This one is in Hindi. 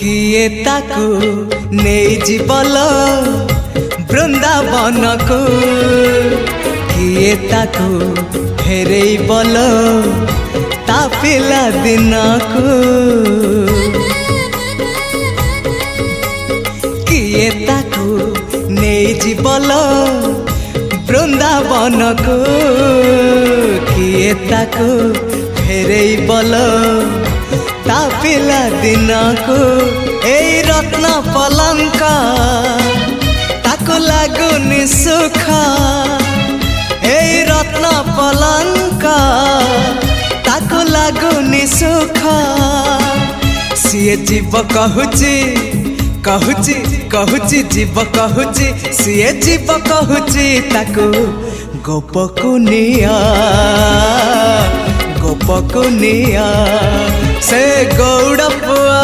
किए ताकू नहीं जीवल बृंदावन को किए ताकू फेरे बल ता पिला दिन को किए ताकू नहीं जीवल बृंदावन को किए ताकू फेरे बल ता पिला दिन को ए रत्न पलंक ताको लागुनी सुख ए रत्न पलंक ताको लागुनी सुख सीए जीव कहूची कहूची कहूची जीव कहूची सीए जीव कहूची ताको गोपकुनिया गोपकुनिया से गौड़ पुआ।